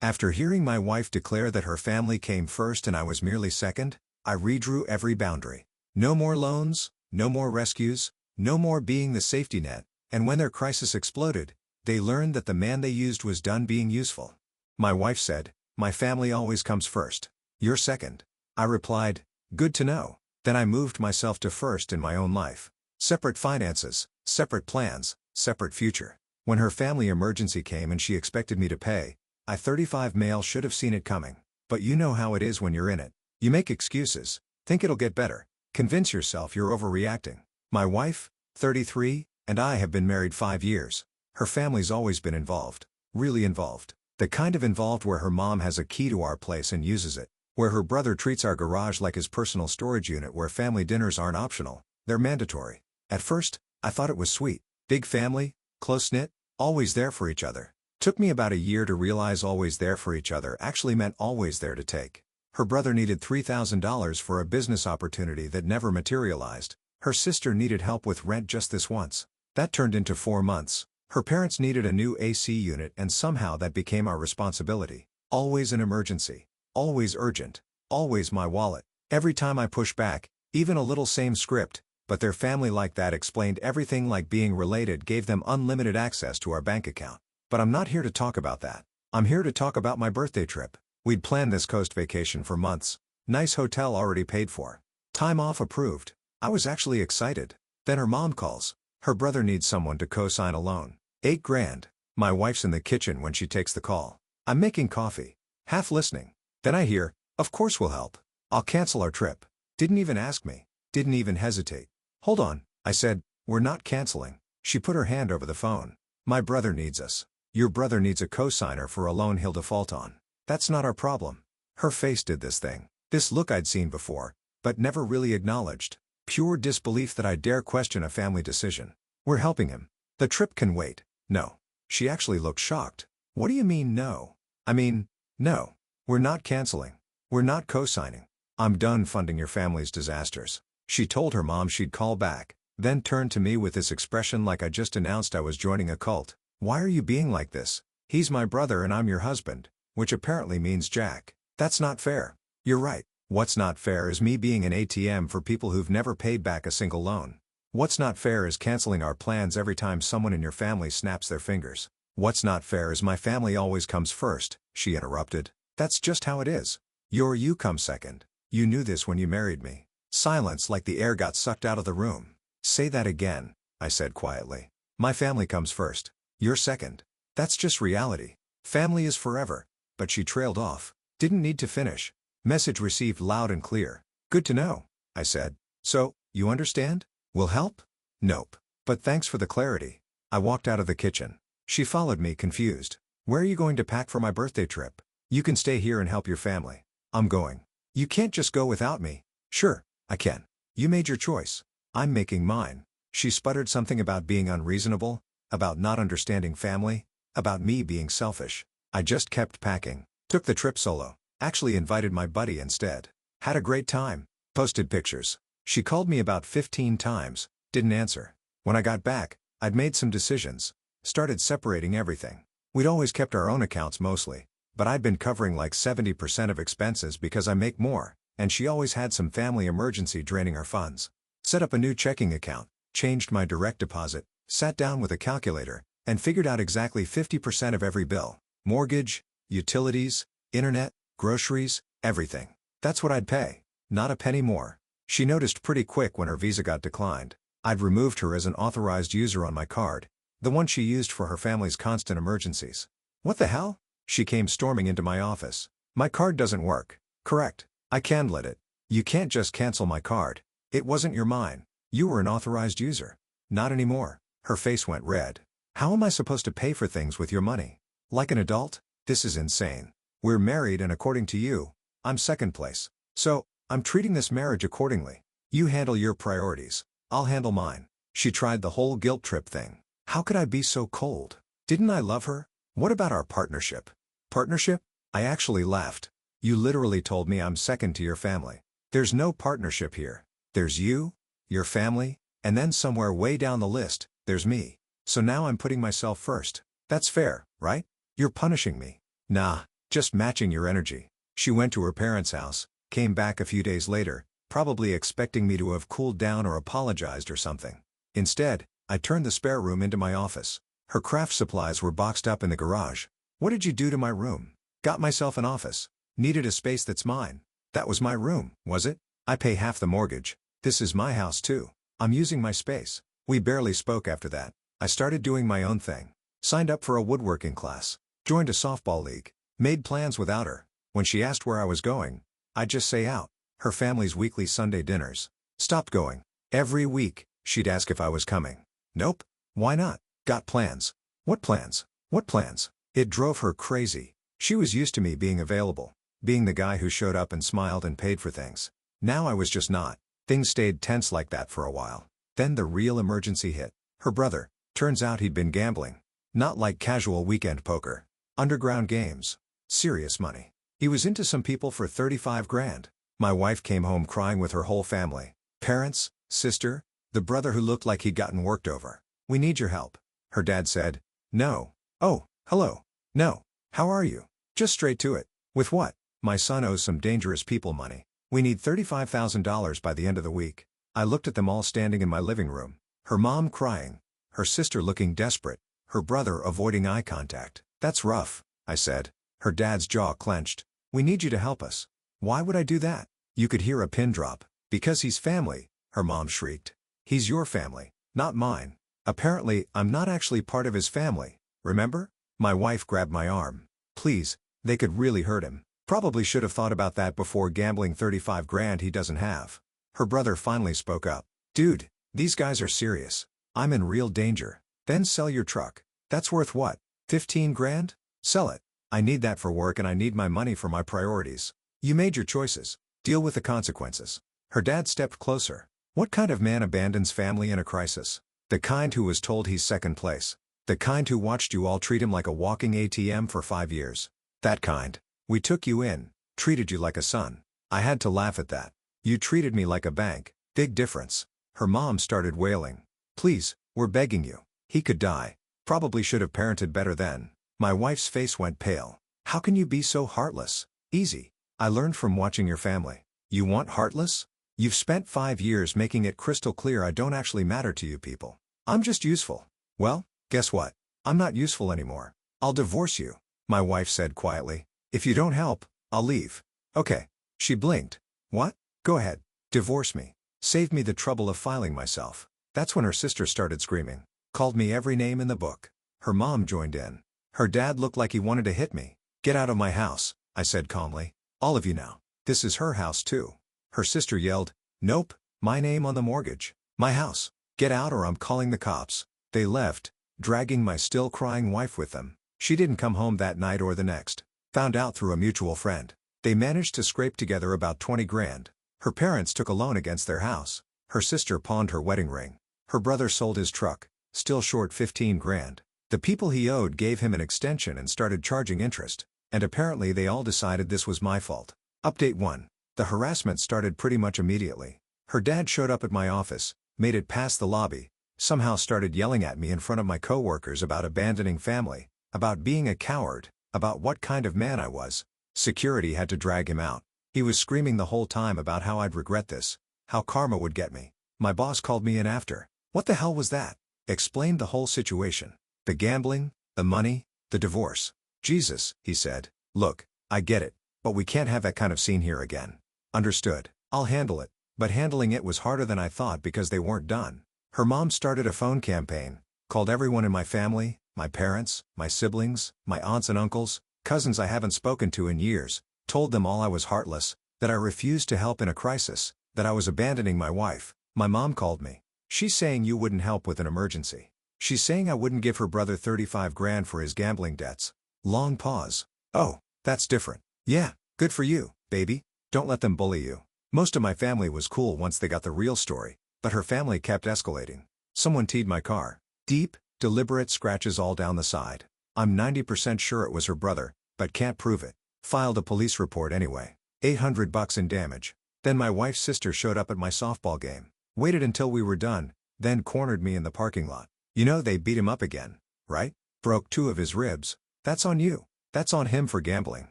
After hearing my wife declare that her family came first and I was merely second, I redrew every boundary. No more loans, no more rescues, no more being the safety net, and when their crisis exploded, they learned that the man they used was done being useful. My wife said, "My family always comes first. You're second." I replied, "Good to know." Then I moved myself to first in my own life. Separate finances, separate plans, separate future. When her family emergency came and she expected me to pay, I 35 male should have seen it coming. But you know how it is when you're in it. You make excuses, think it'll get better, convince yourself you're overreacting. My wife, 33, and I have been married 5 years. Her family's always been involved. Really involved. The kind of involved where her mom has a key to our place and uses it. Where her brother treats our garage like his personal storage unit, where family dinners aren't optional, they're mandatory. At first, I thought it was sweet. Big family, close-knit, always there for each other. Took me about a year to realize always there for each other actually meant always there to take. Her brother needed $3,000 for a business opportunity that never materialized. Her sister needed help with rent just this once. That turned into 4 months. Her parents needed a new AC unit and somehow that became our responsibility. Always an emergency. Always urgent. Always my wallet. Every time I push back, even a little same script, but their family like that explained everything, like being related gave them unlimited access to our bank account. But I'm not here to talk about that. I'm here to talk about my birthday trip. We'd planned this coast vacation for months. Nice hotel already paid for. Time off approved. I was actually excited. Then her mom calls. Her brother needs someone to co-sign a loan. $8 grand. My wife's in the kitchen when she takes the call. I'm making coffee. Half listening. Then I hear, "Of course we'll help. I'll cancel our trip." Didn't even ask me. Didn't even hesitate. "Hold on," I said, "we're not canceling." She put her hand over the phone. "My brother needs us. Your brother needs a co-signer for a loan he'll default on. That's not our problem." Her face did this thing. This look I'd seen before, but never really acknowledged. Pure disbelief that I dare question a family decision. "We're helping him. The trip can wait." "No." She actually looked shocked. "What do you mean no?" "I mean, no. We're not canceling. We're not co-signing. I'm done funding your family's disasters." She told her mom she'd call back, then turned to me with this expression like I just announced I was joining a cult. "Why are you being like this? He's my brother and I'm your husband," which apparently means Jack. "That's not fair." "You're right. What's not fair is me being an ATM for people who've never paid back a single loan. What's not fair is canceling our plans every time someone in your family snaps their fingers. What's not fair is my family always comes first," she interrupted. "That's just how it is. You come second. You knew this when you married me." Silence, like the air got sucked out of the room. "Say that again," I said quietly. "My family comes first. You're second. That's just reality. Family is forever." But she trailed off. Didn't need to finish. Message received loud and clear. "Good to know," I said. "So, you understand? Will help?" "Nope. But thanks for the clarity." I walked out of the kitchen. She followed me, confused. "Where are you going to pack for my birthday trip?" "You can stay here and help your family." "I'm going." "You can't just go without me." "Sure, I can. You made your choice. I'm making mine." She sputtered something about being unreasonable, about not understanding family, about me being selfish. I just kept packing. Took the trip solo. Actually invited my buddy instead. Had a great time. Posted pictures. She called me about 15 times, didn't answer. When I got back, I'd made some decisions. Started separating everything. We'd always kept our own accounts mostly, but I'd been covering like 70% of expenses because I make more, and she always had some family emergency draining our funds. Set up a new checking account, changed my direct deposit, sat down with a calculator, and figured out exactly 50% of every bill. Mortgage, utilities, internet, groceries, everything. That's what I'd pay. Not a penny more. She noticed pretty quick when her Visa got declined. I'd removed her as an authorized user on my card, the one she used for her family's constant emergencies. "What the hell?" She came storming into my office. "My card doesn't work." "Correct. I canned it. You can't just cancel my card. It wasn't your mine. You were an authorized user." "Not anymore." Her face went red. "How am I supposed to pay for things with your money? Like an adult? This is insane. We're married and according to you, I'm second place. So, I'm treating this marriage accordingly. You handle your priorities. I'll handle mine." She tried the whole guilt trip thing. How could I be so cold? Didn't I love her? What about our partnership? Partnership? I actually laughed. "You literally told me I'm second to your family. There's no partnership here. There's you, your family, and then somewhere way down the list, there's me. So now I'm putting myself first. That's fair, right? You're punishing me." "Nah, Just matching your energy. She went to her parents' house, came back a few days later, probably expecting me to have cooled down or apologized or something. Instead, I turned the spare room into my office. Her craft supplies were boxed up in the garage. What did you do to my room? Got myself an office. Needed a space that's mine. That was my room, was it? I pay half the mortgage. This is my house too. I'm using my space. We barely spoke after that. I started doing my own thing. Signed up for a woodworking class. Joined a softball league. Made plans without her. When she asked where I was going, I'd just say out. Her family's weekly Sunday dinners. Stopped going. Every week, she'd ask if I was coming. Nope. Why not? Got plans. What plans? What plans? It drove her crazy. She was used to me being available. Being the guy who showed up and smiled and paid for things. Now I was just not. Things stayed tense like that for a while. Then the real emergency hit. Her brother. Turns out he'd been gambling. Not like casual weekend poker. Underground games. Serious money. He was into some people for 35 grand. My wife came home crying with her whole family. Parents, sister, the brother who looked like he'd gotten worked over. We need your help. Her dad said. No. Oh, hello. No. How are you? Just straight to it. With what? My son owes some dangerous people money. We need $35,000 by the end of the week. I looked at them all standing in my living room. Her mom crying. Her sister looking desperate. Her brother avoiding eye contact. That's rough, I said. Her dad's jaw clenched. We need you to help us. Why would I do that? You could hear a pin drop. Because he's family, her mom shrieked. He's your family, not mine. Apparently, I'm not actually part of his family, remember? My wife grabbed my arm. Please, they could really hurt him. Probably should have thought about that before gambling 35 grand he doesn't have. Her brother finally spoke up. Dude, these guys are serious. I'm in real danger. Then sell your truck. That's worth what? 15 grand? Sell it. I need that for work and I need my money for my priorities. You made your choices. Deal with the consequences. Her dad stepped closer. What kind of man abandons family in a crisis? The kind who was told he's second place. The kind who watched you all treat him like a walking ATM for 5 years. That kind. We took you in, treated you like a son. I had to laugh at that. You treated me like a bank. Big difference. Her mom started wailing. Please, we're begging you. He could die. Probably should have parented better then. My wife's face went pale. How can you be so heartless? Easy. I learned from watching your family. You want heartless? You've spent 5 years making it crystal clear I don't actually matter to you people. I'm just useful. Well, guess what? I'm not useful anymore. I'll divorce you, my wife said quietly. If you don't help, I'll leave. Okay. She blinked. What? Go ahead. Divorce me. Save me the trouble of filing myself. That's when her sister started screaming. Called me every name in the book. Her mom joined in. Her dad looked like he wanted to hit me. Get out of my house, I said calmly. All of you now. This is her house too. Her sister yelled. Nope, my name on the mortgage. My house. Get out or I'm calling the cops. They left, dragging my still crying wife with them. She didn't come home that night or the next. Found out through a mutual friend. They managed to scrape together about 20 grand. Her parents took a loan against their house. Her sister pawned her wedding ring. Her brother sold his truck, still short 15 grand. The people he owed gave him an extension and started charging interest. And apparently they all decided this was my fault. Update 1. The harassment started pretty much immediately. Her dad showed up at my office, made it past the lobby, somehow started yelling at me in front of my coworkers about abandoning family, about being a coward, about what kind of man I was. Security had to drag him out. He was screaming the whole time about how I'd regret this, how karma would get me. My boss called me in after. What the hell was that? Explained the whole situation. The gambling, the money, the divorce. Jesus, he said. Look, I get it, but we can't have that kind of scene here again. Understood. I'll handle it. But handling it was harder than I thought because they weren't done. Her mom started a phone campaign, called everyone in my family, my parents, my siblings, my aunts and uncles, cousins I haven't spoken to in years, told them all I was heartless, that I refused to help in a crisis, that I was abandoning my wife. My mom called me. She's saying you wouldn't help with an emergency. She's saying I wouldn't give her brother 35 grand for his gambling debts. Long pause. Oh, that's different. Yeah, good for you, baby. Don't let them bully you. Most of my family was cool once they got the real story, but her family kept escalating. Someone teed my car. Deep, deliberate scratches all down the side. I'm 90% sure it was her brother, but can't prove it. Filed a police report anyway. $800 in damage. Then my wife's sister showed up at my softball game. Waited until we were done, then cornered me in the parking lot. You know they beat him up again, right? Broke 2 of his ribs. That's on you. That's on him for gambling.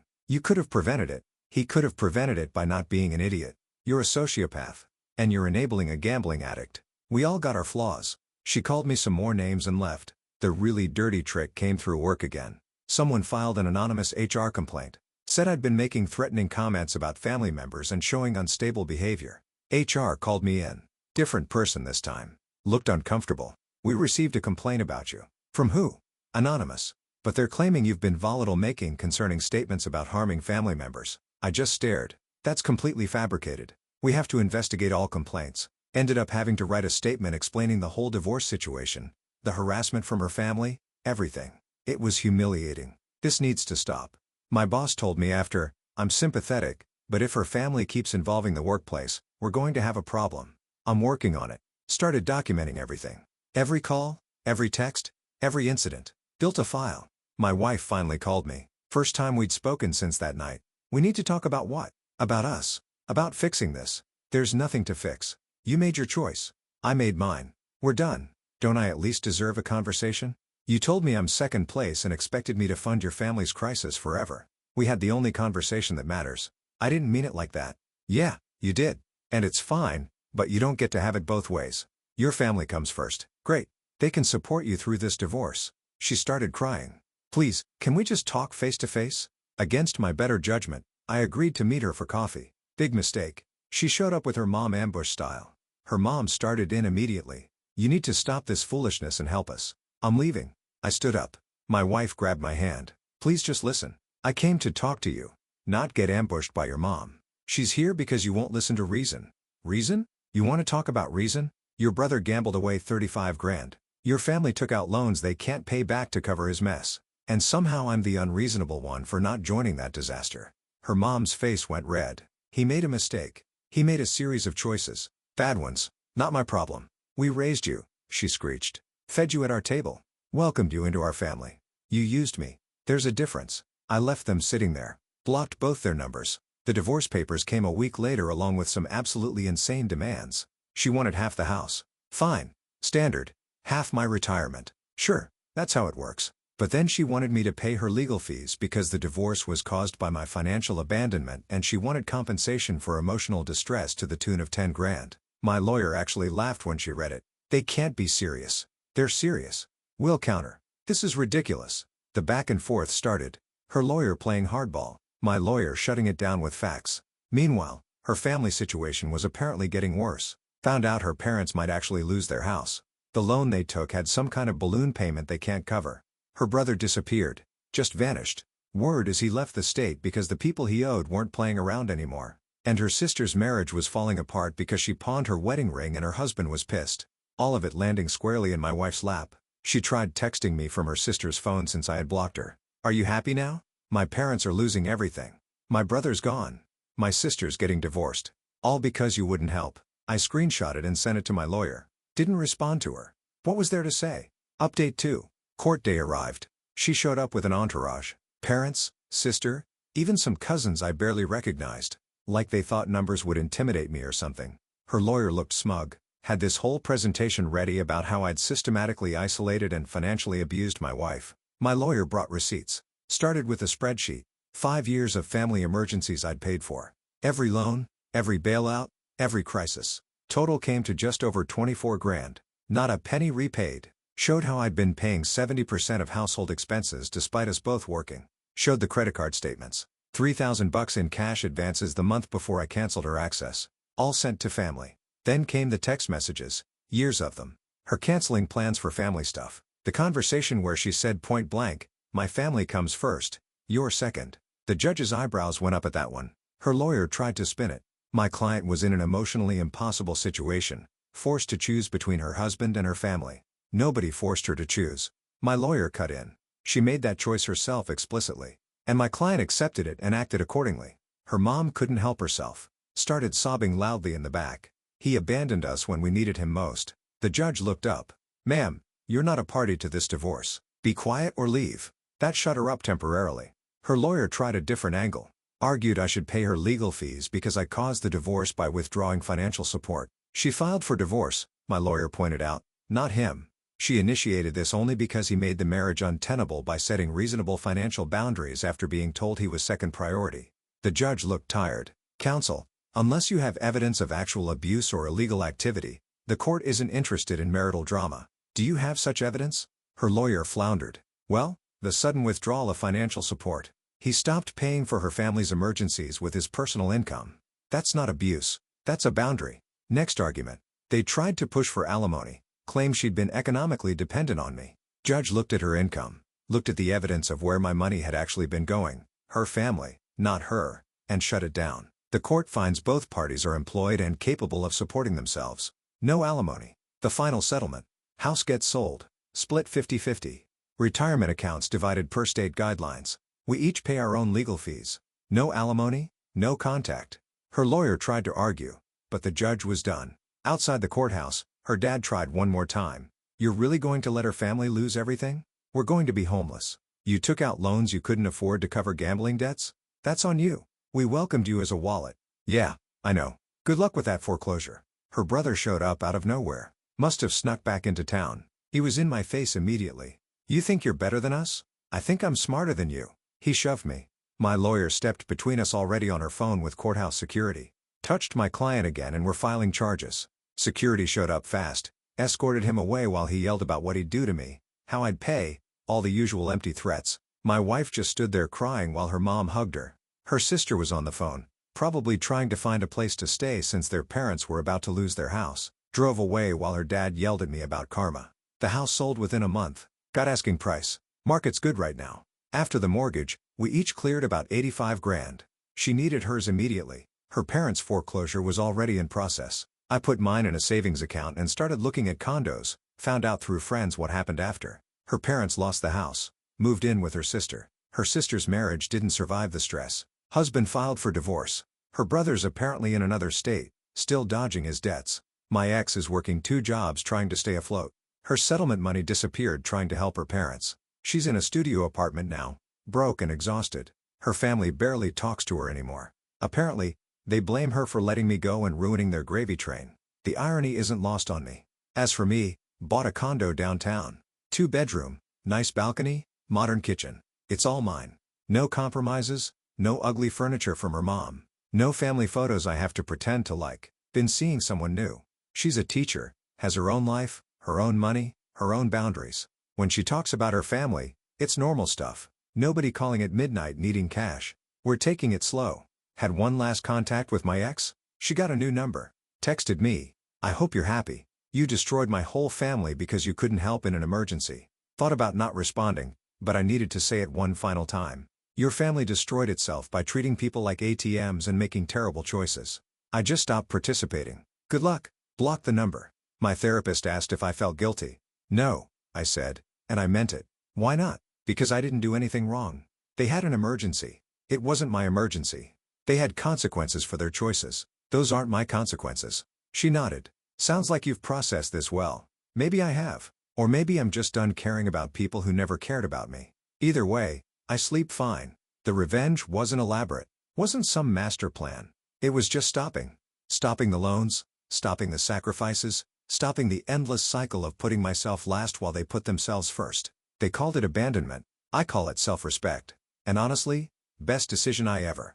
You could have prevented it. He could have prevented it by not being an idiot. You're a sociopath. And you're enabling a gambling addict. We all got our flaws. She called me some more names and left. The really dirty trick came through work again. Someone filed an anonymous HR complaint. Said I'd been making threatening comments about family members and showing unstable behavior. HR called me in. Different person this time. Looked uncomfortable. We received a complaint about you. From who? Anonymous. But they're claiming you've been volatile making concerning statements about harming family members. I just stared. That's completely fabricated. We have to investigate all complaints. Ended up having to write a statement explaining the whole divorce situation, the harassment from her family, everything. It was humiliating. This needs to stop. My boss told me after, I'm sympathetic, but if her family keeps involving the workplace, we're going to have a problem. I'm working on it. Started documenting everything. Every call, every text, every incident. Built a file. My wife finally called me. First time we'd spoken since that night. We need to talk about what? About us. About fixing this. There's nothing to fix. You made your choice. I made mine. We're done. Don't I at least deserve a conversation? You told me I'm second place and expected me to fund your family's crisis forever. We had the only conversation that matters. I didn't mean it like that. Yeah, you did. And it's fine, but you don't get to have it both ways. Your family comes first. Great. They can support you through this divorce. She started crying. Please, can we just talk face to face? Against my better judgment, I agreed to meet her for coffee. Big mistake. She showed up with her mom ambush style. Her mom started in immediately. You need to stop this foolishness and help us. I'm leaving. I stood up. My wife grabbed my hand. Please just listen. I came to talk to you. Not get ambushed by your mom. She's here because you won't listen to reason. Reason? You want to talk about reason? Your brother gambled away 35 grand. Your family took out loans they can't pay back to cover his mess. And somehow I'm the unreasonable one for not joining that disaster. Her mom's face went red. He made a mistake. He made a series of choices. Bad ones. Not my problem. We raised you, she screeched. Fed you at our table. Welcomed you into our family. You used me. There's a difference. I left them sitting there. Blocked both their numbers. The divorce papers came a week later along with some absolutely insane demands. She wanted half the house. Fine. Standard. Half my retirement. Sure, that's how it works. But then she wanted me to pay her legal fees because the divorce was caused by my financial abandonment and she wanted compensation for emotional distress to the tune of 10 grand. My lawyer actually laughed when she read it. They can't be serious. They're serious. We'll counter. This is ridiculous. The back and forth started. Her lawyer playing hardball. My lawyer shutting it down with facts. Meanwhile, her family situation was apparently getting worse. Found out her parents might actually lose their house. The loan they took had some kind of balloon payment they can't cover. Her brother disappeared. Just vanished. Word is he left the state because the people he owed weren't playing around anymore. And her sister's marriage was falling apart because she pawned her wedding ring and her husband was pissed. All of it landing squarely in my wife's lap. She tried texting me from her sister's phone since I had blocked her. Are you happy now? My parents are losing everything. My brother's gone. My sister's getting divorced. All because you wouldn't help. I screenshot it and sent it to my lawyer. Didn't respond to her. What was there to say? Update 2. Court day arrived. She showed up with an entourage. Parents, sister, even some cousins I barely recognized. Like they thought numbers would intimidate me or something. Her lawyer looked smug. Had this whole presentation ready about how I'd systematically isolated and financially abused my wife. My lawyer brought receipts. Started with a spreadsheet. 5 years of family emergencies I'd paid for. Every loan, every bailout, every crisis. Total came to just over 24 grand. Not a penny repaid. Showed how I'd been paying 70% of household expenses despite us both working. Showed the credit card statements. $3,000 in cash advances the month before I canceled her access. All sent to family. Then came the text messages. Years of them. Her canceling plans for family stuff. The conversation where she said point blank, my family comes first, you're second. The judge's eyebrows went up at that one. Her lawyer tried to spin it. My client was in an emotionally impossible situation, forced to choose between her husband and her family. Nobody forced her to choose. My lawyer cut in. She made that choice herself explicitly. And my client accepted it and acted accordingly. Her mom couldn't help herself. Started sobbing loudly in the back. He abandoned us when we needed him most. The judge looked up. Ma'am, you're not a party to this divorce. Be quiet or leave. That shut her up temporarily. Her lawyer tried a different angle. Argued I should pay her legal fees because I caused the divorce by withdrawing financial support. She filed for divorce, my lawyer pointed out, not him. She initiated this only because he made the marriage untenable by setting reasonable financial boundaries after being told he was second priority. The judge looked tired. Counsel, unless you have evidence of actual abuse or illegal activity, the court isn't interested in marital drama. Do you have such evidence? Her lawyer floundered. Well, the sudden withdrawal of financial support. He stopped paying for her family's emergencies with his personal income. That's not abuse. That's a boundary. Next argument. They tried to push for alimony, claimed she'd been economically dependent on me. Judge looked at her income, looked at the evidence of where my money had actually been going, her family, not her, and shut it down. The court finds both parties are employed and capable of supporting themselves. No alimony. The final settlement. House gets sold. Split 50-50. Retirement accounts divided per state guidelines. We each pay our own legal fees. No alimony, no contact. Her lawyer tried to argue, but the judge was done. Outside the courthouse, her dad tried one more time. You're really going to let her family lose everything? We're going to be homeless. You took out loans you couldn't afford to cover gambling debts? That's on you. We welcomed you as a wallet. Yeah, I know. Good luck with that foreclosure. Her brother showed up out of nowhere. Must have snuck back into town. He was in my face immediately. You think you're better than us? I think I'm smarter than you. He shoved me. My lawyer stepped between us, already on her phone with courthouse security. Touched my client again and were filing charges. Security showed up fast, escorted him away while he yelled about what he'd do to me, how I'd pay, all the usual empty threats. My wife just stood there crying while her mom hugged her. Her sister was on the phone, probably trying to find a place to stay since their parents were about to lose their house. Drove away while her dad yelled at me about karma. The house sold within a month. Got asking price. Market's good right now. After the mortgage, we each cleared about 85 grand. She needed hers immediately. Her parents' foreclosure was already in process. I put mine in a savings account and started looking at condos, found out through friends what happened after. Her parents lost the house, moved in with her sister. Her sister's marriage didn't survive the stress. Husband filed for divorce. Her brother's apparently in another state, still dodging his debts. My ex is working 2 jobs trying to stay afloat. Her settlement money disappeared trying to help her parents. She's in a studio apartment now, broke and exhausted. Her family barely talks to her anymore. Apparently, they blame her for letting me go and ruining their gravy train. The irony isn't lost on me. As for me, bought a condo downtown. 2-bedroom, nice balcony, modern kitchen. It's all mine. No compromises, no ugly furniture from her mom. No family photos I have to pretend to like. Been seeing someone new. She's a teacher, has her own life, her own money, her own boundaries. When she talks about her family, it's normal stuff. Nobody calling at midnight needing cash. We're taking it slow. Had one last contact with my ex. She got a new number. Texted me, I hope you're happy. You destroyed my whole family because you couldn't help in an emergency. Thought about not responding, but I needed to say it one final time. Your family destroyed itself by treating people like ATMs and making terrible choices. I just stopped participating. Good luck. Blocked the number. My therapist asked if I felt guilty. No, I said, and I meant it. Why not? Because I didn't do anything wrong. They had an emergency. It wasn't my emergency. They had consequences for their choices. Those aren't my consequences. She nodded. Sounds like you've processed this well. Maybe I have. Or maybe I'm just done caring about people who never cared about me. Either way, I sleep fine. The revenge wasn't elaborate. Wasn't some master plan. It was just stopping. Stopping the loans, stopping the sacrifices, stopping the endless cycle of putting myself last while they put themselves first. They called it abandonment. I call it self-respect. And honestly, best decision I ever